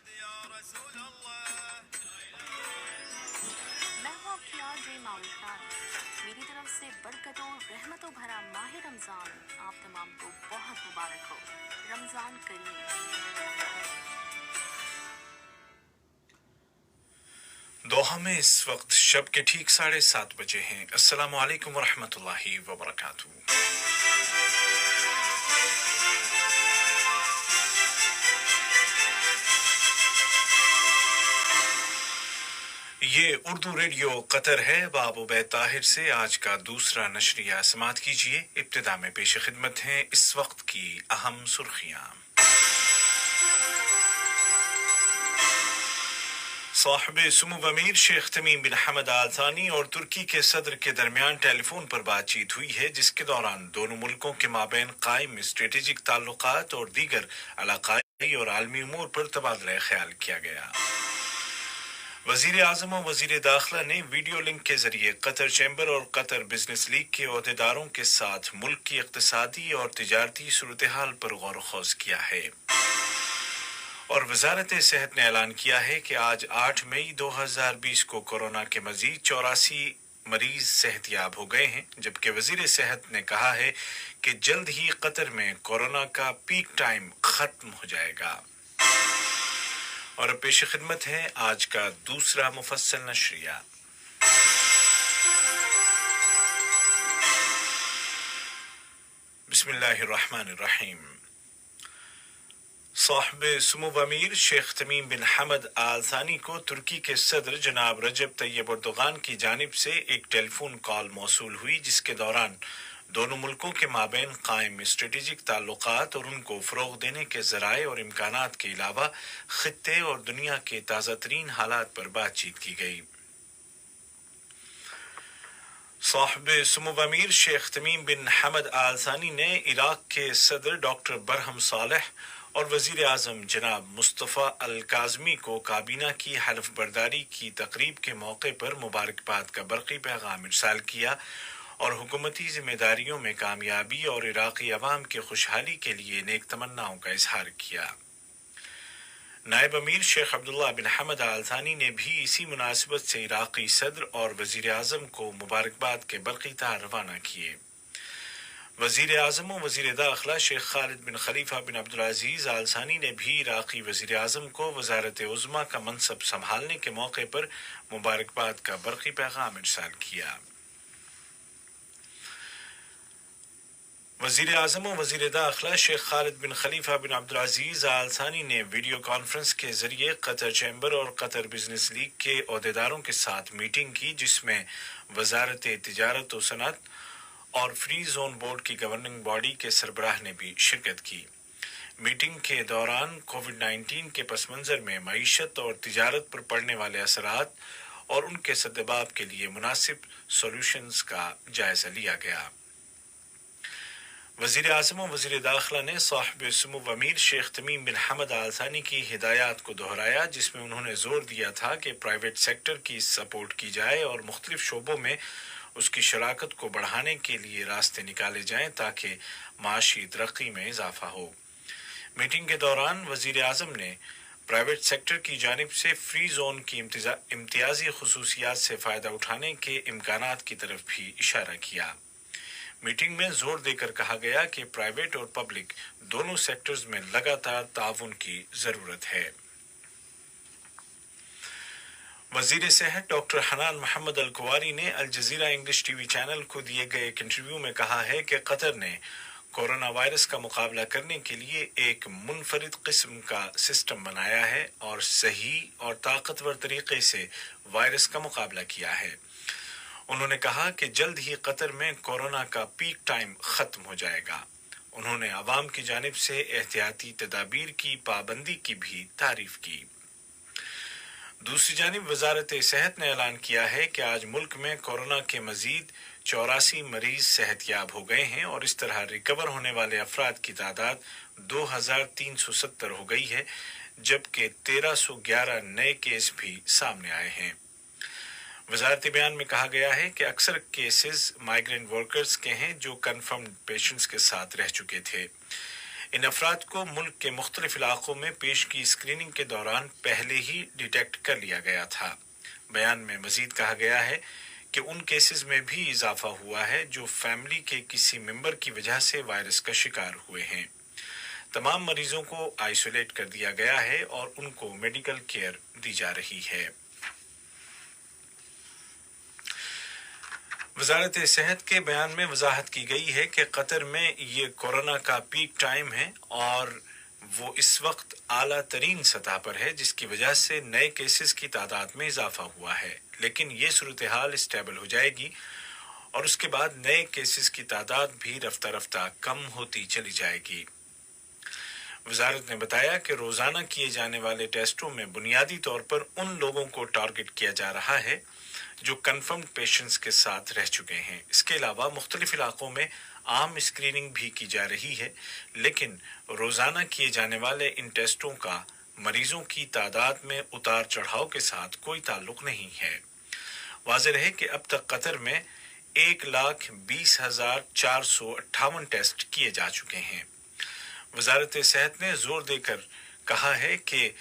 میں ہوں آپ کی آرجے معروف خان. میری طرف سے برکتوں رحمتوں بھرا ماہ رمضان آپ تمام کو بہت مبارک ہو. رمضان کریم. دوحہ میں اس وقت شب کے ٹھیک 7:30 بجے ہیں. السلام علیکم ورحمۃ اللہ وبرکاتہ. یہ اردو ریڈیو قطر ہے. باب عبید طاہر سے آج کا دوسرا نشریہ سماعت کیجیے. ابتدا میں پیش خدمت ہیں اس وقت کی اہم سرخیاں. صاحب سمو امیر شیخ تمیم بن حمد آل ثانی اور ترکی کے صدر کے درمیان ٹیلی فون پر بات چیت ہوئی ہے، جس کے دوران دونوں ملکوں کے مابین قائم اسٹریٹجک تعلقات اور دیگر علاقائی اور عالمی امور پر تبادلہ خیال کیا گیا. وزیر اعظم اور وزیر داخلہ نے ویڈیو لنک کے ذریعے قطر چیمبر اور قطر بزنس لیگ کے عہدیداروں کے ساتھ ملک کی اقتصادی اور تجارتی صورتحال پر غور و خوض کیا ہے. اور وزارت صحت نے اعلان کیا ہے کہ آج 8 مئی 2020 کو کورونا کے مزید 84 مریض صحت یاب ہو گئے ہیں، جبکہ وزیر صحت نے کہا ہے کہ جلد ہی قطر میں کورونا کا پیک ٹائم ختم ہو جائے گا. اور اب پیش خدمت ہے آج کا دوسرا مفصل نشریہ. بسم اللہ الرحمن الرحیم. صاحب سمو امیر شیخ تمیم بن حمد آل ثانی کو ترکی کے صدر جناب رجب طیب اردوغان کی جانب سے ایک ٹیلی فون کال موصول ہوئی، جس کے دوران دونوں ملکوں کے مابین قائم اسٹریٹجک تعلقات اور ان کو فروغ دینے کے ذرائع اور امکانات کے علاوہ خطے اور دنیا کے تازہ ترین حالات پر بات چیت کی گئی. صاحب سمو امیر شیخ تمیم بن حمد آل ثانی نے عراق کے صدر ڈاکٹر برہم صالح اور وزیر اعظم جناب مصطفیٰ الکاظمی کو کابینہ کی حلف برداری کی تقریب کے موقع پر مبارکباد کا برقی پیغام ارسال کیا اور حکومتی ذمہ داریوں میں کامیابی اور عراقی عوام کی خوشحالی کے لیے نیک تمناؤں کا اظہار کیا. نائب امیر شیخ عبداللہ بن حمد آل ثانی نے بھی اسی مناسبت سے عراقی صدر اور وزیر اعظم کو مبارکباد کے برقی تار روانہ کیے. وزیر اعظم و وزیر داخلہ شیخ خالد بن خلیفہ بن عبدالعزیز آل ثانی نے بھی عراقی وزیر اعظم کو وزارت عظمیٰ کا منصب سنبھالنے کے موقع پر مبارکباد کا برقی پیغام ارسال کیا. وزیر اعظم و وزیر داخلہ شیخ خالد بن خلیفہ بن عبدالعزیز آل ثانی نے ویڈیو کانفرنس کے ذریعے قطر چیمبر اور قطر بزنس لیگ کے عہدیداروں کے ساتھ میٹنگ کی، جس میں وزارت تجارت و صنعت اور فری زون بورڈ کی گورننگ باڈی کے سربراہ نے بھی شرکت کی. میٹنگ کے دوران کووڈ 19 کے پس منظر میں معیشت اور تجارت پر پڑنے والے اثرات اور ان کے سدباب کے لیے مناسب سولوشنز کا جائزہ لیا گیا. وزیر اعظم و وزیر داخلہ نے صاحب سمو امیر شیخ تمیم بن حمد آل ثانی کی ہدایات کو دہرایا، جس میں انہوں نے زور دیا تھا کہ پرائیویٹ سیکٹر کی سپورٹ کی جائے اور مختلف شعبوں میں اس کی شراکت کو بڑھانے کے لیے راستے نکالے جائیں تاکہ معاشی ترقی میں اضافہ ہو. میٹنگ کے دوران وزیر اعظم نے پرائیویٹ سیکٹر کی جانب سے فری زون کی امتیازی خصوصیات سے فائدہ اٹھانے کے امکانات کی طرف بھی اشارہ کیا. میٹنگ میں زور دے کر کہا گیا کہ پرائیویٹ اور پبلک دونوں سیکٹرز میں لگاتار تعاون کی ضرورت ہے. وزیر صحت ڈاکٹر حنان محمد الکواری نے Al Jazeera English T V channel کو دیے گئے ایک انٹرویو میں کہا ہے کہ قطر نے کورونا وائرس کا مقابلہ کرنے کے لیے ایک منفرد قسم کا سسٹم بنایا ہے اور صحیح اور طاقتور طریقے سے وائرس کا مقابلہ کیا ہے. انہوں نے کہا کہ جلد ہی قطر میں کورونا کا پیک ٹائم ختم ہو جائے گا. انہوں نے عوام کی جانب سے احتیاطی تدابیر کی پابندی کی بھی تعریف کی. دوسری جانب وزارت صحت نے اعلان کیا ہے کہ آج ملک میں کورونا کے مزید 84 مریض صحت یاب ہو گئے ہیں اور اس طرح ریکور ہونے والے افراد کی تعداد 2370 ہو گئی ہے، جبکہ 1311 نئے کیس بھی سامنے آئے ہیں. وزارتی بیان میں کہا گیا ہے کہ اکثر کیسز مائیگرینٹ ورکرز کے ہیں جو کنفرمڈ پیشنٹس کے ساتھ رہ چکے تھے. इन अफराद को मुल्क के मुख्तलिफ इलाकों में पेश की स्क्रीनिंग के दौरान पहले ही डिटेक्ट कर लिया गया था। बयान में मजीद कहा गया है कि उन केसेस में भी इजाफा हुआ है जो फैमिली के किसी मेंबर की वजह से वायरस का शिकार हुए हैं। तमाम मरीजों को आइसोलेट कर दिया गया है और उनको मेडिकल केयर दी जा रही है। वजारत सेहत के बयान में वजाहत की गई है कि कतर में ये कोरोना का पीक टाइम है और वो इस वक्त आला तरीन सतह पर है, जिसकी वजह से नए केसेस की तादाद में इजाफा हुआ है। लेकिन ये सूरत हाल स्टेबल हो जाएगी और उसके बाद नए केसेस की तादाद भी रफ्ता रफ्ता कम होती चली जाएगी। वजारत ने बताया कि रोजाना किए जाने वाले टेस्टों में बुनियादी तौर पर उन लोगों को टारगेट किया जा रहा है जो कन्फर्म्ड पेशेंट्स के साथ रह चुके हैं। इसके अलावा मुख्तलिफ इलाकों में आम स्क्रीनिंग भी की जा रही है, लेकिन रोजाना किए जाने वाले इन टेस्टों का मरीजों की तादाद में उतार चढ़ाव के साथ कोई ताल्लुक नहीं है। वाज़ेह है कि अब तक कतर में 1,20,458 टेस्ट किए जा चुके हैं। वजारत सेहत ने जोर देकर कहा है कि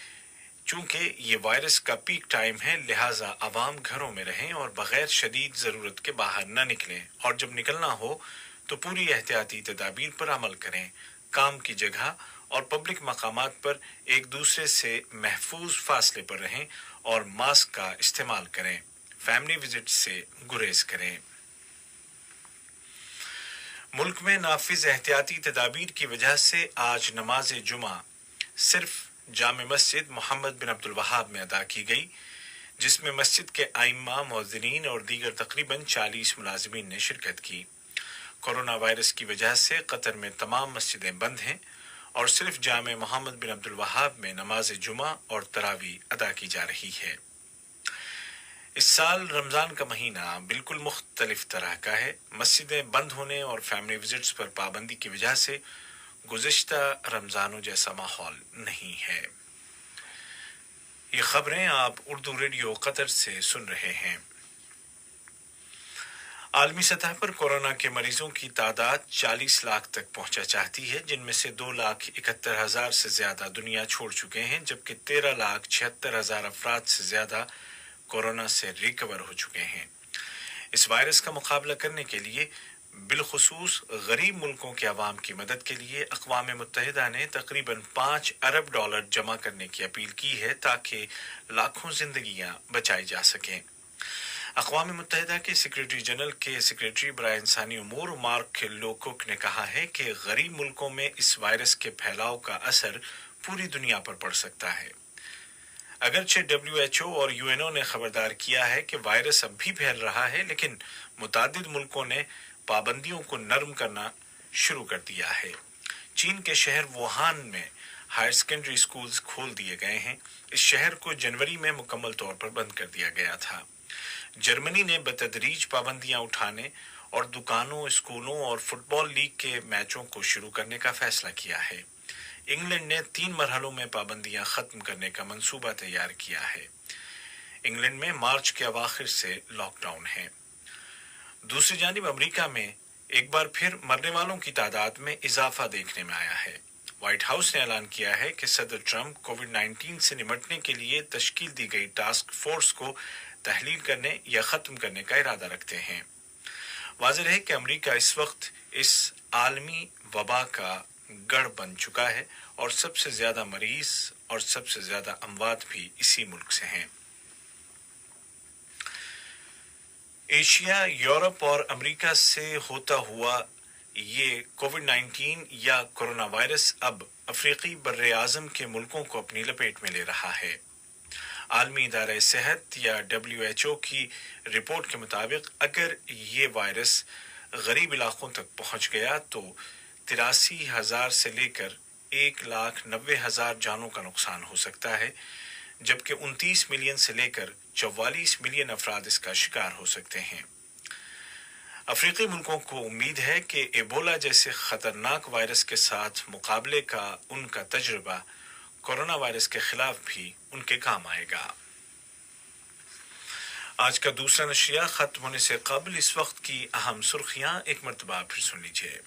चूंकि ये वायरस का पीक टाइम है, लिहाजा आवाम घरों में रहें और बगैर शदीद ज़रूरत के बाहर न निकलें और जब निकलना हो तो पूरी एहतियाती तदाबीर पर अमल करें। काम की जगह और पब्लिक मकामात पर एक दूसरे से महफूज फासले पर रहें और मास्क का इस्तेमाल करें। फैमिली विजिट से गुरेज करें। मुल्क में नाफिज एहतियाती तदाबीर की वजह से आज नमाज जुमा सिर्फ जामे मस्जिद मोहम्मद बिन अब्दुल वहाब में अदा की गई, जिसमें मस्जिद के आइम्मा, मुअज्जिनीन और दीगर तकरीबन 40 मुलाजिमीन ने शिरकत की। कोरोना वायरस की वजह से कतर में तमाम मस्जिदें बंद हैं और सिर्फ जामे मोहम्मद बिन अब्दुल वहाब में नमाज जुमा और तरावी अदा की जा रही है। इस साल रमज़ान का महीना बिल्कुल मुख्तलिफ तरह का है। मस्जिदें बंद होने और फैमिली विजिट्स पर पाबंदी की वजह से गुज़िश्ता रमज़ानों जैसा माहौल नहीं है। ये खबरें आप उर्दू रेडियो कतर से सुन रहे हैं। आलमी सतह पर कोरोना के मरीजों की तादाद 40 लाख तक पहुंचा चाहती है, जिनमें से 2,71,000 से ज्यादा दुनिया छोड़ चुके हैं, जबकि 13,76,000 अफराद से ज्यादा कोरोना से रिकवर हो चुके हैं। इस वायरस का मुकाबला करने के लिए बिलखुसूस गरीब मुल्कों के अवाम की मदद के लिए अक़वाम मुत्तहिदा ने तकरीबन $5 अरब जमा करने की अपील की है ताकि लाखों जिंदगियां बचाई जा सकें। अक़वाम मुत्तहिदा के सेक्रेटरी जनरल के सेक्रेटरी बराए इंसानी उमूर मार्क लोकुक ने कहा है कि गरीब मुल्कों में इस वायरस के फैलाव का असर पूरी दुनिया पर पड़ सकता है। अगरचे WHO और UNO ने खबरदार किया है कि वायरस अब भी फैल रहा है, लेकिन मुतादिद मुल्कों ने पाबंदियों को नरम करना शुरू कर दिया है। चीन के शहर वुहान में हायर सेकेंडरी स्कूल्स खोल दिए गए हैं। इस शहर को जनवरी में मुकम्मल तौर पर बंद कर दिया गया था। जर्मनी ने बतदरीज पाबंदियां उठाने और दुकानों, स्कूलों और फुटबॉल लीग के मैचों को शुरू करने का फैसला किया है। इंग्लैंड ने 3 मरहलों में पाबंदियां खत्म करने का मंसूबा तैयार किया है। इंग्लैंड में मार्च के अवाखिर से लॉकडाउन है। दूसरी जानिब अमेरिका में एक बार फिर मरने वालों की तादाद में इजाफा देखने में आया है। व्हाइट हाउस ने ऐलान किया है कि सदर ट्रंप कोविड-19 से निपटने के लिए तश्कील दी गई टास्क फोर्स को तहलील करने या खत्म करने का इरादा रखते हैं। वाज़ेह है कि अमेरिका इस वक्त इस आलमी वबा का गढ़ बन चुका है और सबसे ज्यादा मरीज और सबसे ज्यादा अमवात भी इसी मुल्क से हैं। एशिया, यूरोप और अमेरिका से होता हुआ ये कोविड-19 या कोरोना वायरस अब अफ्रीकी बर्रे आज़म के मुल्कों को अपनी लपेट में ले रहा है। आलमी इदारा सेहत या WHO की रिपोर्ट के मुताबिक अगर ये वायरस गरीब इलाकों तक पहुंच गया तो 83,000 से लेकर 1,90,000 जानों का नुकसान हो सकता है, जबकि 29 मिलियन से लेकर 44 मिलियन अफराद इसका शिकार हो सकते हैं। अफ्रीकी मुल्कों को उम्मीद है कि एबोला जैसे खतरनाक वायरस के साथ मुकाबले का उनका तजुर्बा कोरोना वायरस के खिलाफ भी उनके काम आएगा। आज का दूसरा नशरिया खत्म होने से कबल इस वक्त की अहम सुर्खियां एक मरतबा फिर सुन लीजिए।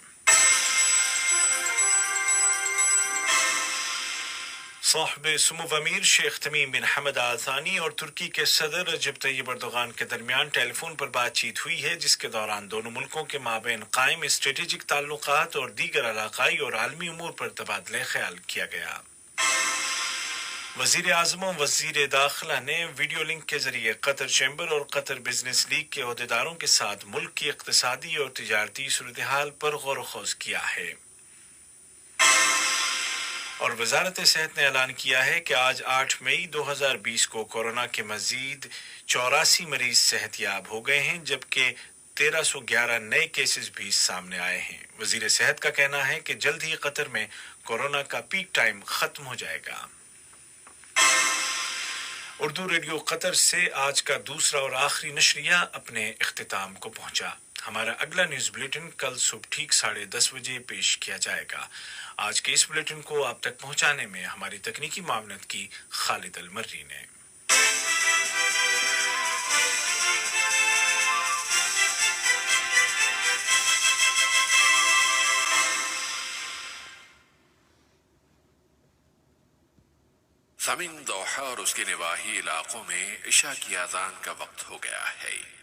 साहिब सुमो अमीर शेख तमीम बिन हमद आल थानी और तुर्की के सदर रजब तैयब अर्दोगान के दरमियान टेलीफोन पर बातचीत हुई है, जिसके दौरान दोनों मुल्कों के माबैन कायम स्ट्रेटेजिक ताल्लुकात और दीगर इलाकाई और आलमी उमूर पर तबादला ख्याल किया गया। वजीर आज़म और वजीर दाखिला ने वीडियो लिंक के जरिए कतर चैम्बर और कतर बिजनेस लीग के अहदेदारों के साथ मुल्क की इक़्तिसादी और तिजारती सूरत हाल पर गौर ख़ौज़ किया है। और वजारत सेहत ने ऐलान किया है कि आज 8 मई 2020 को कोरोना के मजीद 84 मरीज सेहतयाब हो गए हैं, जबकि 1311 नए केसेस भी सामने आए हैं। वजीर सेहत का कहना है कि जल्द ही कतर में कोरोना का पीक टाइम खत्म हो जाएगा। उर्दू रेडियो कतर से आज का दूसरा और आखिरी नशरिया अपने इख्तिताम को पहुंचा। हमारा अगला न्यूज बुलेटिन कल सुबह ठीक 10:30 बजे पेश किया जाएगा। आज के इस बुलेटिन को आप तक पहुंचाने में हमारी तकनीकी मामनत की खालिद अलमर्री ने। ज़मीन दोहा और उसके निवाही इलाकों में इशा की आज़ान का वक्त हो गया है।